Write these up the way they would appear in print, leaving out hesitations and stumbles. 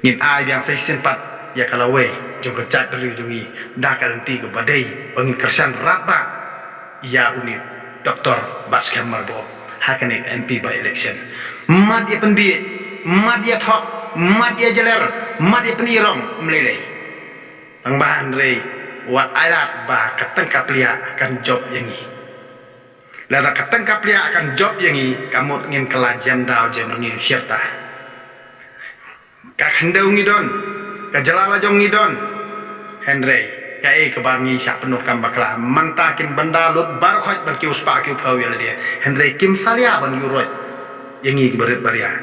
ngin ai yang saya sempat ya kalau we jong kecat beri jungi dah karanti ke badai bangin kersan rata ya unit doktor baskan marbo hakanik MP by election mat ya penbi mat ya thok mat ya jeler mat ya penirong melelei pangbahan rei wat airat ba kateng kaplia akan job yangi lada kateng kaplia akan job yangi kamu ngin kelajan dau jem ngin syirta ka khandau ngidon ka jalala jong ngidon Henry kai ke bangi sak penuh kam bakla mantakin benda lut bar khot ban kius pa kiu phau ya dia Henry kim salia ban yurot yangi ke berit baria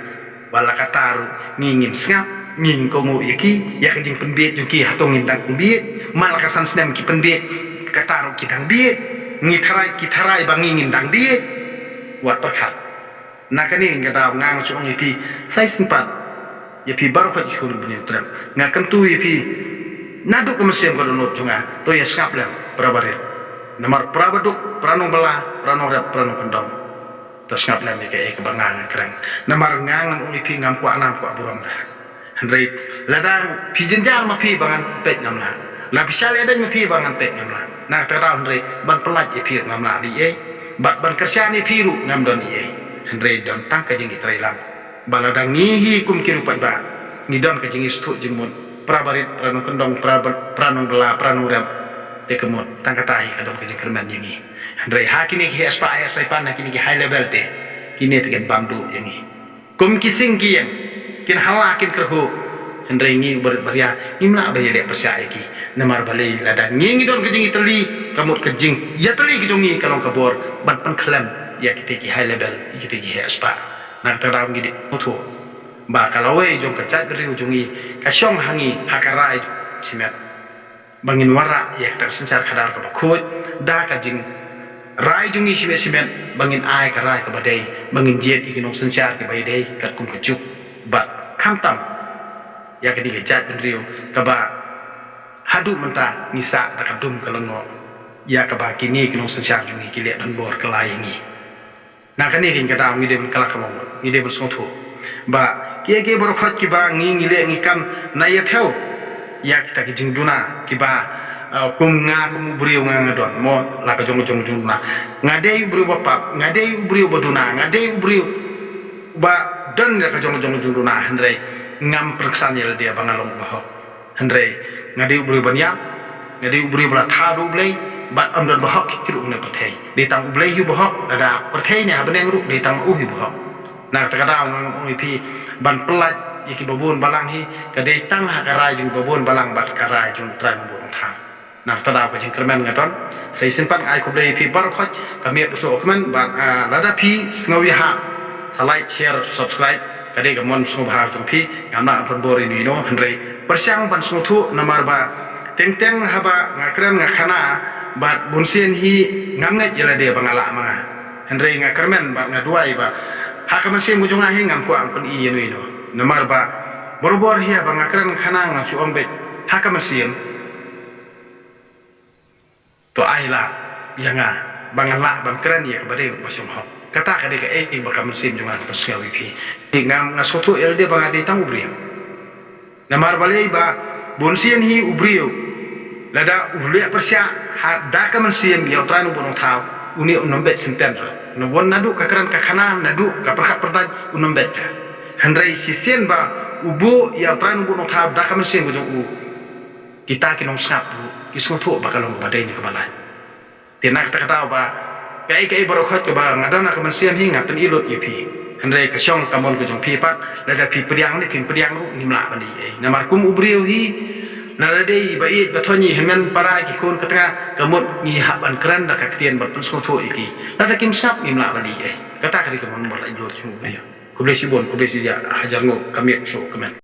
wala kataru ngingin ngap ngin kongu iki ya kejing penbiet juki hatong ngindang penbiet mal kasan snem ki penbiet kataru kitang biet ngitharai bangi ngindang biet wat perkhat nakani ngata ngang suang ipi sai sempat ya pi baru khot ikul bunyi terang ngakan tu ipi naduk kemesim kalau not junga to ya skap lem prabarit nomor prabaduk pranong bela pranong rap pranong kendom to skap lem ke kebangan kerang nomor ngang ipi ngam kwa nam kwa buram dah Henry ladang pi jenjang ma pi bangan pet ngamla la pisal ada ma pi bangan pet ngamla na terau Henry ban pelat ipi ngamla di bat ban kersyani piru ngam don Henry don tang ka jingi trailang baladang ngihi kum kiru pat ba ngidon ka jingi stu jimut prabarit pranong kendong pranong bela pranong rap te kemut tang katai ka don ka jing kerman jingi Henry hakini ki aspire sai pan hakini ki high level te kini te gen bamdu jingi kum kising kieng kin hawa kin kerhu Henry ngi beria imla ba yede persya iki namar balai ladang ngi don ka jingi teli kamut ka jing ya teli ki jongi kalong kabor ban pan klam ya kita ki high level kita ki aspire nak terang gini putu ba kalau we jong kecat beri ujungi kasyong hangi hakarai simet bangin wara ya tersencar kadar ke bakut da kajing rai jungi simet bangin ai ka rai ke badai bangin jet ikinong sencar ke badai ka kum kejuk ba kamtam ya kedi kecat beri ke ba hadu mentah nisa da kadum kelengo ya ke ba kini ikinong sencar jungi kilet dan bor kelai ni nah kan ini kita ngide kelak kemong ngide bersungtu ba kiye baru khot ki ba ngile ngikam na ya theo ya kita ki jingduna ki ba kum buriu ngadon mo la ka jong duna ngade buriu bapa ngade buriu baduna ngade buriu ba dan ya ka jong duna Henry ngam perksan ya dia bangalong baho Henry ngade buriu banya ngade buriu bala thadu blai bat amdan bahok kiru ne perthai di tang ublai hu bahok ada perthai ne abneng ru di tang uhi bahok na takada ngong ipi ban pelat iki babun balang hi kadai tang hakarai jung babun balang bat karai jung trai mbong tha na tada ko jing kermen ngaton sai simpan ai ko blai ipi bar khot kami so kmen bat lada pi ngawi ha like share subscribe kadai gamon so bha jung pi ngana pon bori ni no Henry persyang ban so thu namar ba teng haba ngakran ngakana bat bunsian hi ngamngat jela dia bangala manga Henry ngakermen ba ngaduai ba hakamasih mujunga hi ngam ko ampun i yenu ino namar ba borbor hi ba ngakran khana ngam su ombe hakamasih to aila yanga bangala bangkran ya kabade basum ho kata kade ka ba kamasim junga pasya wipi ngam ngasoto elde bangade tang ubriyo namar balai ba bunsian hi ubriyo lada ulia persya da ka mansiem ya tranu bonong thau uni unombet senten no bon nadu ka karan ka khana nadu ka perkhat perdaj unombet Henry sisien ba ubu ya tranu bonong thau da ka mansiem bojong u kita kinong sap kisung thu bakalong badai ni kabalai tinak ta kata ba kai barokhat ka ba ngadana ka mansiem hi ngaten ilut ipi Henry ka syong kamon ka jong pi pat lada pi pediang ni ru nimla bandi namar kum ubriu hi naradei bait bathoni hemen para ki kun katanga kamut ni haban kran da kaktian bat pun soto iki nada kim sap imla bali kata kali kamon nomor la jor chumu ya kublesi bon kublesi ja hajar ngo kami so kemen